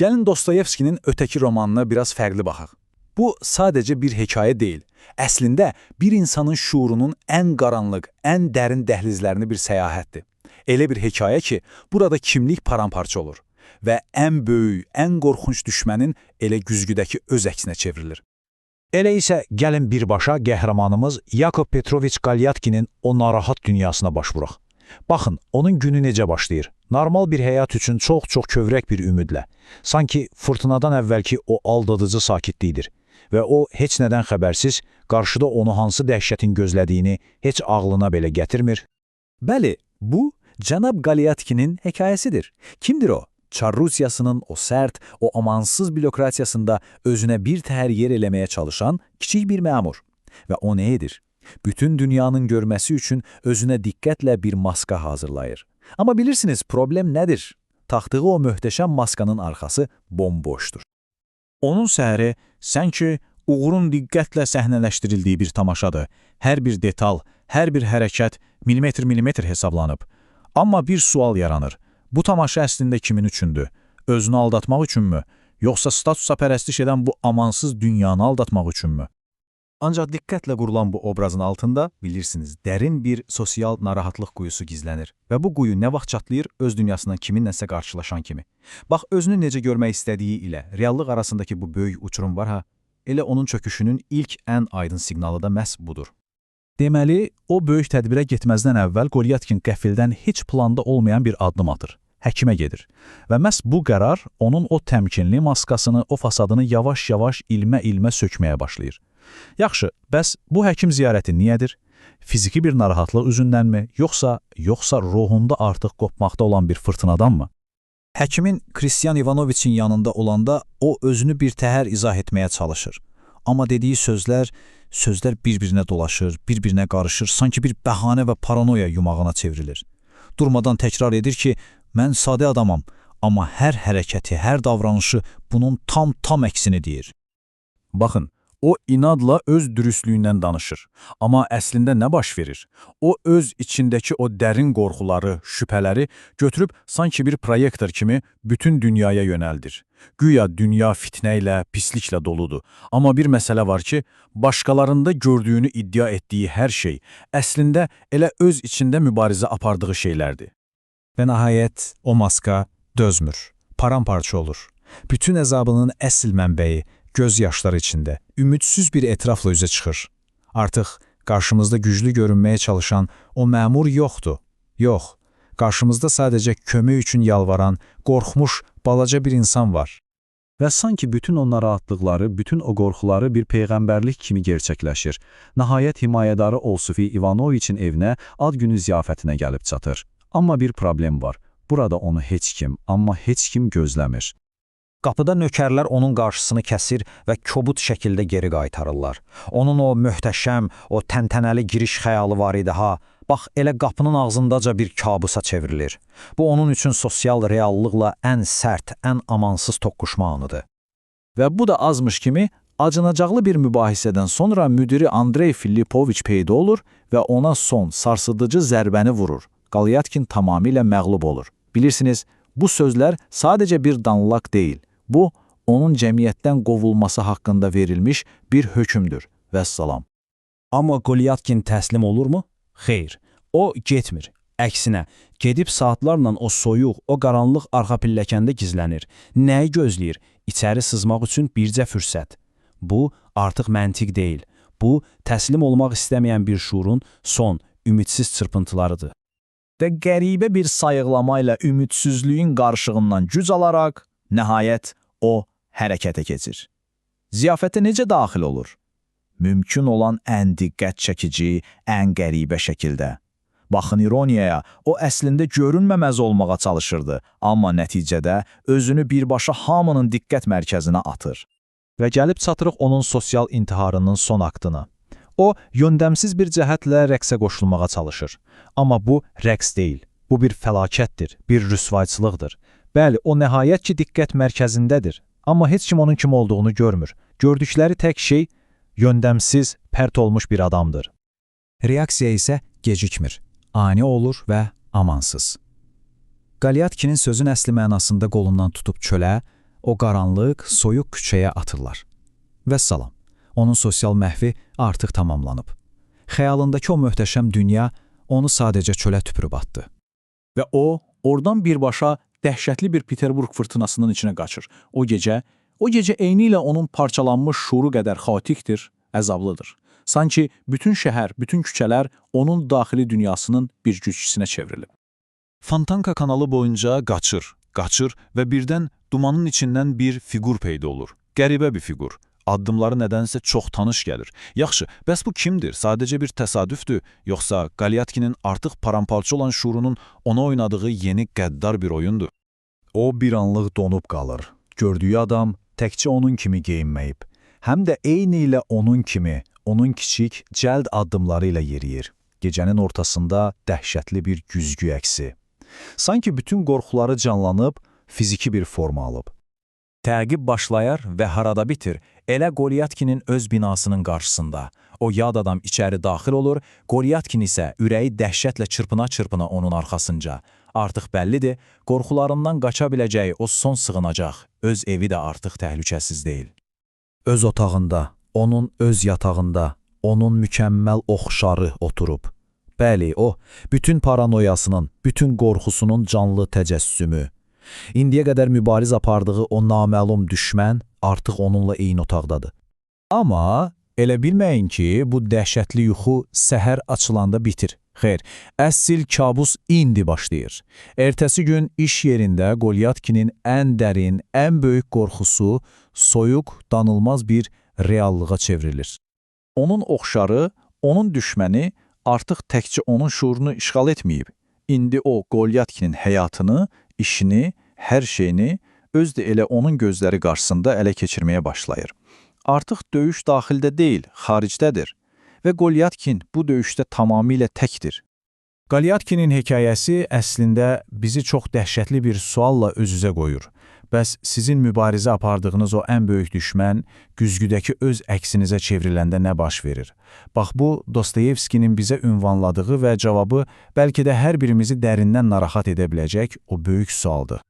Gəlin Dostoyevskinin ötəki romanına biraz fərqli baxaq. Bu sadəcə bir hekayə deyil. Əslində bir insanın şuurunun ən qaranlıq, ən dərin dəhlizlərini bir səyahətdir. Elə bir hekayə ki, burada kimlik paramparça olur və ən böyük, ən qorxunc düşmənin elə güzgüdəki öz əksinə çevrilir. Elə isə gəlin birbaşa qəhrəmanımız Yakov Petroviç Galyatkinin o narahat dünyasına baş vuraq. Baxın, onun günü necə başlayır? Normal bir həyat üçün çox-çox kövrək bir ümidlə. Sanki fırtınadan əvvəlki o aldadıcı sakitlikdir. Və o, heç nədən xəbərsiz, qarşıda onu hansı dəhşətin gözlədiyini heç ağlına belə gətirmir. Bəli, bu, cənab Galyatkinin hekayəsidir. Kimdir o? Çar Rusiyasının o sərt, o amansız bürokratiyasında özünə bir təhər yer eləməyə çalışan kiçik bir məmur. Və o nə edir? Bütün dünyanın görməsi üçün özünə diqqətlə bir maska hazırlayır. Amma bilirsiniz, problem nədir? Taxdığı o möhtəşəm maskanın arxası bomboşdur. Onun səhəri sanki uğurun diqqətlə səhnələşdirildiyi bir tamaşadır. Hər bir detal, hər bir hərəkət milimetr hesablanıb. Amma bir sual yaranır. Bu tamaşa əslində kimin üçündür? Özünü aldatmaq üçünmü? Yoxsa statusa pərəstiş edən bu amansız dünyanı aldatmaq üçünmü? Ancaq diqqətlə qurulan bu obrazın altında, bilirsiniz, dərin bir sosial narahatlıq quyusu gizlənir. Və bu quyu nə vaxt çatlayır öz dünyasından kiminləsə qarşılaşan kimi. Bax, özünü necə görmək istədiyi ilə reallıq arasındakı bu böyük uçurum var ha, elə onun çöküşünün ilk ən aydın siqnalı da məhz budur. Deməli, o böyük tədbirə getməzdən əvvəl Golyatkin qəfildən heç planda olmayan bir addım atır. Həkimə gedir. Və məhz bu qərar onun o təmkinli maskasını, o fasadını yavaş-yavaş ilmə-ilmə sökməyə başlayır. Yaxşı, bəs bu həkim ziyarəti niyədir? Fiziki bir narahatlıq üzündənmi, yoxsa ruhunda artıq qopmaqda olan bir fırtınadanmı? Həkimin Kristian İvanoviçin yanında olanda o özünü bir təhər izah etməyə çalışır. Amma dediyi sözlər bir-birinə dolaşır, bir-birinə qarışır, sanki bir bəhanə və paranoya yumağına çevrilir. Durmadan təkrar edir ki, mən sadə adamam, amma hər hərəkəti, hər davranışı bunun tam əksini deyir. Baxın, o inadla öz dürüstlüyündən danışır. Amma əslində nə baş verir? O öz içindəki o dərin qorxuları, şübhələri götürüb sanki bir proyektor kimi bütün dünyaya yönəldir. Güya dünya fitnə ilə, pisliklə doludur. Amma bir məsələ var ki, başqalarında gördüyünü iddia etdiyi hər şey əslində elə öz içində mübarizə apardığı şeylərdir. Və nəhayət o maska dözmür, paramparça olur. Bütün əzabının əsl mənbəyi göz yaşları içində, ümidsiz bir etrafla üzə çıxır. Artıq qarşımızda güclü görünməyə çalışan o məmur yoxdur. Yox, qarşımızda sadəcə kömək üçün yalvaran, qorxmuş, balaca bir insan var. Və sanki bütün o narahatlıqları, bütün o qorxuları bir peyğəmbərlik kimi gerçəkləşir. Nəhayət himayədarı Olsufi İvanoviçin evinə ad günü ziyafətinə gəlib çatır. Amma bir problem var. Burada onu heç kim gözləmir. Qapıda nökərlər onun qarşısını kəsir və kobud şəkildə geri qaytarırlar. Onun o möhtəşəm, o təntənəli giriş xəyalı var idi ha. Bax, elə qapının ağzındaca bir kabusa çevrilir. Bu onun üçün sosial reallıqla ən sərt, ən amansız toqquşma anıdır. Və bu da azmış kimi acınacaqlı bir mübahisədən sonra müdiri Andrey Filipoviç peyda olur və ona son sarsıdıcı zərbəni vurur. Galyatkin tamamilə məğlub olur. Bilirsiniz, bu sözlər sadəcə bir danlaq deyil. Bu, onun cəmiyyətdən qovulması haqqında verilmiş bir hökmdür. Vəssalam. Amma Golyatkin təslim olurmu? Xeyr, o getmir. Əksinə, gedib saatlarla o soyuq, o qaranlıq arxa pilləkəndə gizlənir. Nəyi gözləyir? İçəri sızmaq üçün bircə fürsət. Bu, artıq məntiq deyil. Bu, təslim olmaq istəməyən bir şuurun son, ümidsiz çırpıntılarıdır. Və qəribə bir sayıqlama ilə ümidsizliyin qarşığından güc alaraq, nəhayət o hərəkətə keçir. Ziyafətə necə daxil olur? Mümkün olan ən diqqət çəkici, ən qəribə şəkildə. Baxın ironiyaya, o əslində görünməməz olmağa çalışırdı, amma nəticədə özünü birbaşa hamının diqqət mərkəzinə atır. Və gəlib çatırıq onun sosial intiharının son aktına. O, yöndəmsiz bir cəhətlə rəqsə qoşulmağa çalışır. Amma bu rəqs deyil, bu bir fəlakətdir, bir rüsvayçılıqdır. Bəli, o nəhayət ki diqqət mərkəzindədir, amma heç kim onun kim olduğunu görmür. Gördükləri tək şey yöndəmsiz, pərt olmuş bir adamdır. Reaksiya isə gecikmir, ani olur və amansız. Galyatkinin sözün əsli mənasında qolundan tutub çölə, O qaranlıq, soyuq küçəyə atırlar. Vəssalam. Onun sosial məhvi artıq tamamlanıb. Xəyalındakı o möhtəşəm dünya onu sadəcə çölə tüpürüb atdı. Və o, oradan birbaşa dəhşətli bir Peterburq fırtınasının içinə qaçır. O gecə eyni ilə onun parçalanmış şuuru qədər xaotikdir, əzablıdır. Sanki bütün şəhər, bütün küçələr onun daxili dünyasının bir güzgüsünə çevrilib. Fontanka kanalı boyunca qaçır və birdən dumanın içindən bir fiqur peyda olur. Qəribə bir fiqur. Addımları nədənsə çox tanış gəlir. Yaxşı, bəs bu kimdir? Sadəcə bir təsadüfdür, yoxsa Qalyatkinin artıq parampalçı olan şuurunun ona oynadığı yeni qəddar bir oyundur? O bir anlıq donub qalır. Gördüyü adam təkcə onun kimi geyinməyib. Həm də eyni ilə onun kimi, onun kiçik, cəld addımları ilə yeriyir. Gecənin ortasında dəhşətli bir güzgü əksi. Sanki bütün qorxuları canlanıb, fiziki bir forma alıb. Təqib başlayar və harada bitir, elə Golyatkinin öz binasının qarşısında. O yad adam içəri daxil olur, Golyatkin isə ürəyi dəhşətlə çırpına-çırpına onun arxasınca. Artıq bəllidir, qorxularından qaça biləcəyi o son sığınacaq, öz evi də artıq təhlükəsiz deyil. Öz otağında, onun öz yatağında, onun mükəmməl oxşarı oturub. Bəli, o, bütün paranoyasının, bütün qorxusunun canlı təcəssümü. İndiyə qədər mübariz apardığı o naməlum düşmən artıq onunla eyni otaqdadır. Amma elə bilməyin ki, bu dəhşətli yuxu səhər açılanda bitir. Xeyr, əsl kabus indi başlayır. Ertəsi gün iş yerində Golyatkinin ən dərin, ən böyük qorxusu soyuq, danılmaz bir reallığa çevrilir. Onun oxşarı, onun düşməni artıq təkcə onun şuurunu işğal etməyib. İndi o Golyatkinin həyatını, işini, hər şeyini öz də elə onun gözləri qarşısında ələ keçirməyə başlayır. Artıq döyüş daxildə deyil, xaricdədir və Golyatkin bu döyüşdə tamamilə təkdir. Golyatkinin hekayəsi əslində bizi çox dəhşətli bir sualla öz-üzə qoyur. Bəs sizin mübarizə apardığınız o ən böyük düşmən güzgüdəki öz əksinizə çevriləndə nə baş verir? Bax, bu Dostoyevskinin bizə ünvanladığı və cavabı bəlkə də hər birimizi dərindən narahat edə biləcək o böyük sualdır.